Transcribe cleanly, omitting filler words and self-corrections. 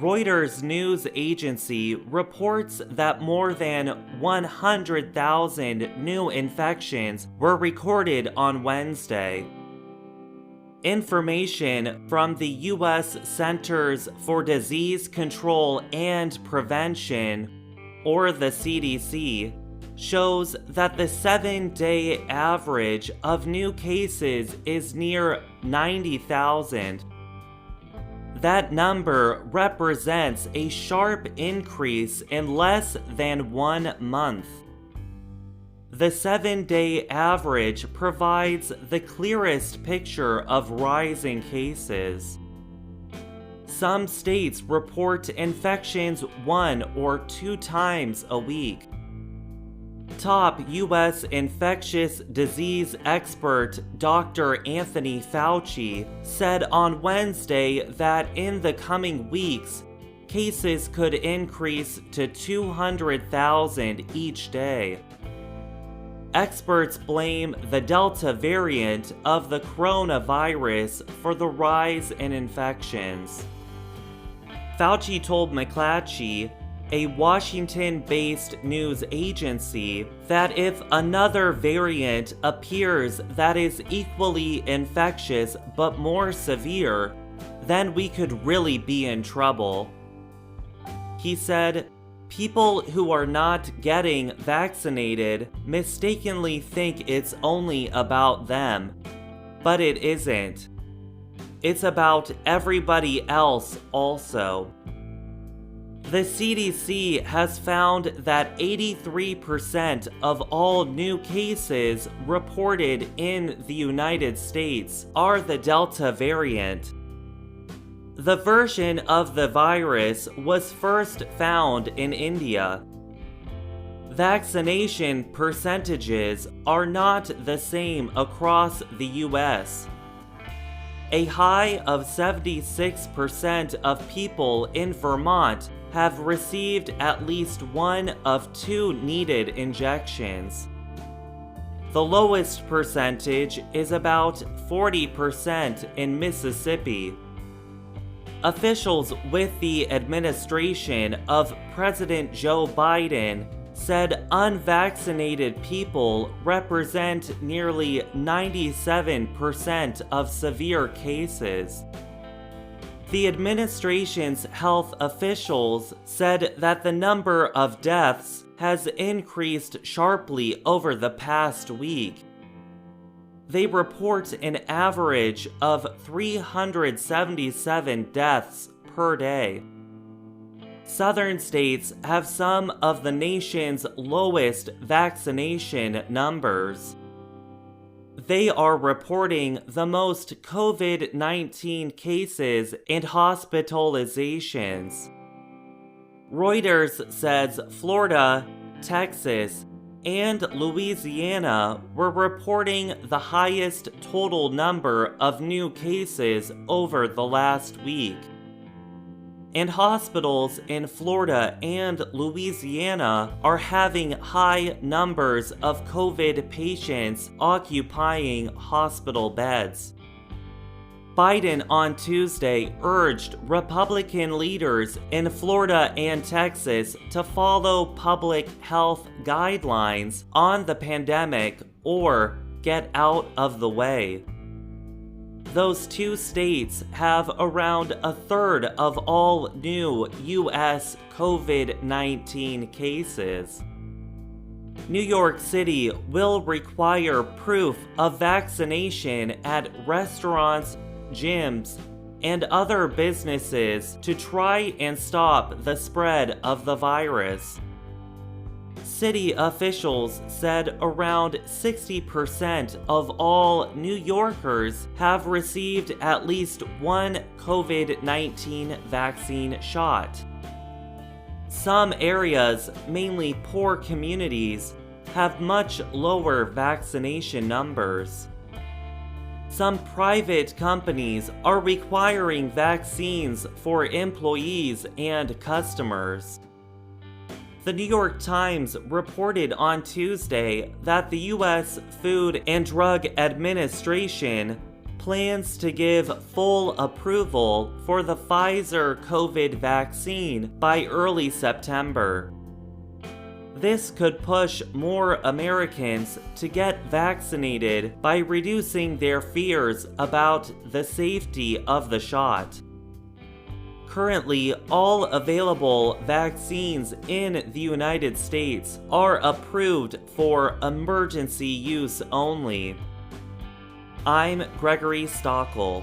Reuters news agency reports that more than 100,000 new infections were recorded on Wednesday. Information from the U.S. Centers for Disease Control and Prevention, or the CDC, shows that the 7-day average of new cases is near 90,000. That number represents a sharp increase in less than 1 month. The 7-day average provides the clearest picture of rising cases. Some states report infections 1 or 2 times a week. Top U.S. infectious disease expert Dr. Anthony Fauci said on Wednesday that in the coming weeks, cases could increase to 200,000 each day. Experts blame the Delta variant of the coronavirus for the rise in infections. Fauci told McClatchy, a Washington-based news agency, that if another variant appears that is equally infectious but more severe, then we could really be in trouble. He said, "People who are not getting vaccinated mistakenly think it's only about them, but it isn't. It's about everybody else also." The CDC has found that 83% of all new cases reported in the United States are the Delta variant. The version of the virus was first found in India. Vaccination percentages are not the same across the US. A high of 76% of people in Vermont have received at least one of 2 needed injections. The lowest percentage is about 40% in Mississippi. Officials with the administration of President Joe Biden said unvaccinated people represent nearly 97% of severe cases. The administration's health officials said that the number of deaths has increased sharply over the past week. They report an average of 377 deaths per day. Southern states have some of the nation's lowest vaccination numbers. They are reporting the most COVID-19 cases and hospitalizations. Reuters says Florida, Texas, and Louisiana were reporting the highest total number of new cases over the last week. And hospitals in Florida and Louisiana are having high numbers of COVID patients occupying hospital beds. Biden on Tuesday urged Republican leaders in Florida and Texas to follow public health guidelines on the pandemic or get out of the way. Those 2 states have around a third of all new U.S. COVID-19 cases. New York City will require proof of vaccination at restaurants, gyms, and other businesses to try and stop the spread of the virus. City officials said around 60% of all New Yorkers have received at least one COVID-19 vaccine shot. Some areas, mainly poor communities, have much lower vaccination numbers. Some private companies are requiring vaccines for employees and customers. The New York Times reported on Tuesday that the U.S. Food and Drug Administration plans to give full approval for the Pfizer COVID vaccine by early September. This could push more Americans to get vaccinated by reducing their fears about the safety of the shot. Currently, all available vaccines in the United States are approved for emergency use only. I'm Gregory Stockel.